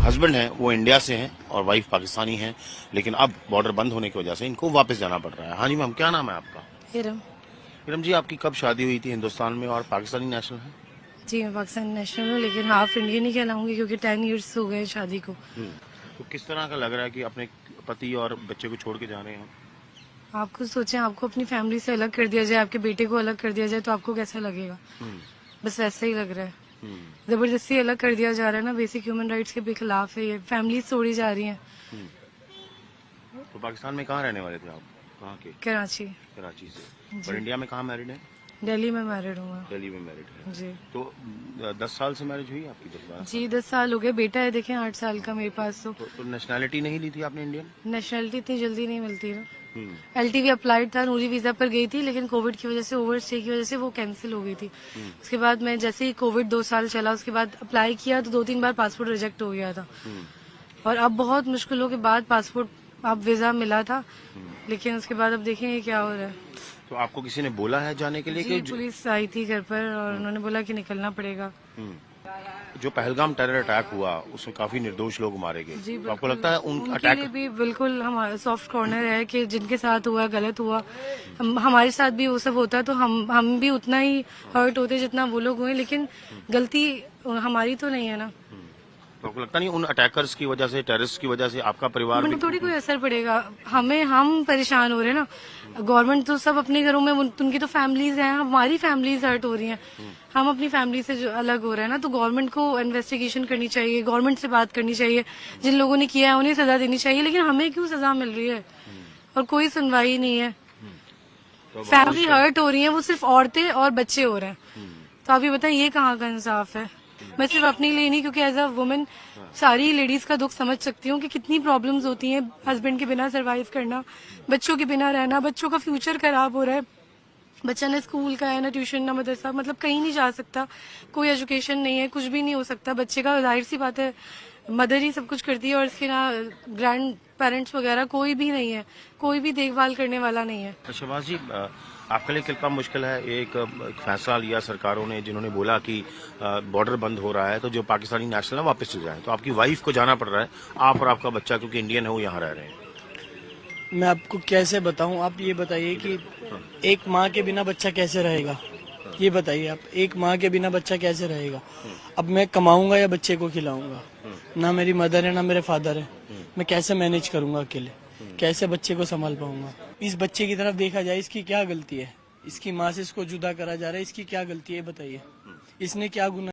Husband हैं वो India से हैं और वाइफ पाकिस्तानी हैं, लेकिन अब बॉर्डर बंद होने की वजह से इनको वापस जाना पड़ रहा है। हाँ जी मैम, क्या नाम है आपका? हिरम। हिरम जी, आपकी कब शादी हुई थी हिंदुस्तान में और पाकिस्तानी नेशनल है? जी मैं पाकिस्तानी नेशनल हूँ, लेकिन हाफ इंडियन ही कहलाऊंगी क्योंकि 10 इयर्स हो गए शादी को। तो किस तरह का लग रहा है कि अपने पति और बच्चे को छोड़ के जा रहे हैं? आप खुद सोचें, आपको अपनी फैमिली से अलग कर दिया जाए, आपके बेटे को अलग कर दिया जाए तो आपको कैसा लगेगा? बस वैसा ही लग रहा है। जबरदस्ती अलग कर दिया जा रहा है ना, बेसिक ह्यूमन राइट्स के भी खिलाफ है ये। फैमिली तोड़ी जा रही है। तो पाकिस्तान में कहाँ रहने वाले थे आप? कहाँ के? कराची। कराची से। और इंडिया में कहाँ मैरिड है? दिल्ली में मैरिड हूँ मैं। दिल्ली में मैरिड है जी। तो 10 साल से मैरिज हुई आपकी? 10 जी 10 साल हो गए। बेटा है देखें 8 साल का मेरे पास। तो नेशनैलिटी नहीं ली थी आपने इंडियन? नेशनलिटी इतनी जल्दी नहीं मिलती ना। LTV अप्लाइड था, नूरी वीजा पर गई थी, लेकिन कोविड की वजह से, ओवर स्टे की वजह से वो कैंसिल हो गई थी। उसके बाद मैं जैसे ही कोविड 2 साल चला, उसके बाद अप्लाई किया तो 2-3 बार पासपोर्ट रिजेक्ट हो गया था। और अब बहुत मुश्किलों के बाद पासपोर्ट, अब वीजा मिला था, लेकिन उसके बाद अब देखें ये क्या हो रहा है। तो आपको किसी ने बोला है जाने के लिए? जी पुलिस आई थी घर पर और उन्होंने बोला कि निकलना पड़ेगा। जो पहलगाम टेरर अटैक हुआ उसमें काफी निर्दोष लोग मारे गए, जी तो आपको लगता है उनके अटैक लिए भी बिल्कुल हमारा सॉफ्ट कॉर्नर है कि जिनके साथ हुआ गलत हुआ, हमारे साथ भी वो सब होता तो हम भी उतना ही हर्ट होते जितना वो लोग हुए, लेकिन गलती हमारी तो नहीं है ना। तो आपको लगता नहीं उन अटैकर्स की वजह से, टेररिस्ट की वजह से आपका परिवार भी? थोड़ी कोई असर पड़ेगा हम परेशान हो रहे हैं ना। गवर्नमेंट तो सब अपने घरों में, उनकी तो फैमिलीज हैं, हमारी फैमिलीज हर्ट हो रही हैं। हम अपनी फैमिली से जो अलग हो रहे हैं ना, तो गवर्नमेंट को इन्वेस्टिगेशन करनी चाहिए, गवर्नमेंट से बात करनी चाहिए। जिन लोगों ने किया है उन्हें सजा देनी चाहिए, लेकिन हमें क्यों सजा मिल रही है और कोई सुनवाई नहीं है। फैमिली हर्ट हो रही है, वो सिर्फ औरतें और बच्चे हो रहे हैं। तो आप ये बताएं, ये कहाँ का इंसाफ है? मैं सिर्फ अपने लिए नहीं, क्योंकि एज अ वुमेन सारी लेडीज का दुख समझ सकती हूँ कि कितनी प्रॉब्लम्स होती हैं हस्बैंड के बिना सरवाइव करना, बच्चों के बिना रहना, बच्चों का फ्यूचर खराब हो रहा है। बच्चा ना स्कूल का है, ना ट्यूशन, ना मदरसा, मतलब कहीं नहीं जा सकता, कोई एजुकेशन नहीं है, कुछ भी नहीं हो सकता बच्चे का। जाहिर सी बात है मदर ही सब कुछ करती है और इसके ना ग्रैंड पेरेंट्स वगैरह कोई भी नहीं है, कोई भी देखभाल करने वाला नहीं है। शहबाज जी, आपके लिए कितना मुश्किल है? एक फैसला लिया सरकारों ने जिन्होंने बोला कि बॉर्डर बंद हो रहा है तो जो पाकिस्तानी नेशनल है वापस चले जाएं, तो आपकी वाइफ को जाना पड़ रहा है, आप और आपका बच्चा क्योंकि इंडियन है वो यहाँ रह रहे हैं। मैं आपको कैसे बताऊं? आप ये बताइए कि एक माँ के बिना बच्चा कैसे रहेगा? ये बताइए आप, एक माँ के बिना बच्चा कैसे रहेगा? अब मैं कमाऊंगा या बच्चे को खिलाऊंगा? ना मेरी मदर है ना मेरे फादर है, मैं कैसे मैनेज करूंगा अकेले? कैसे बच्चे को संभाल पाऊंगा? इस बच्चे की तरफ देखा जाए, इसकी क्या गलती है? इसकी माँ से इसको जुदा करा जा रहा है, इसकी क्या गलती है बताइए? इसने क्या गुनाह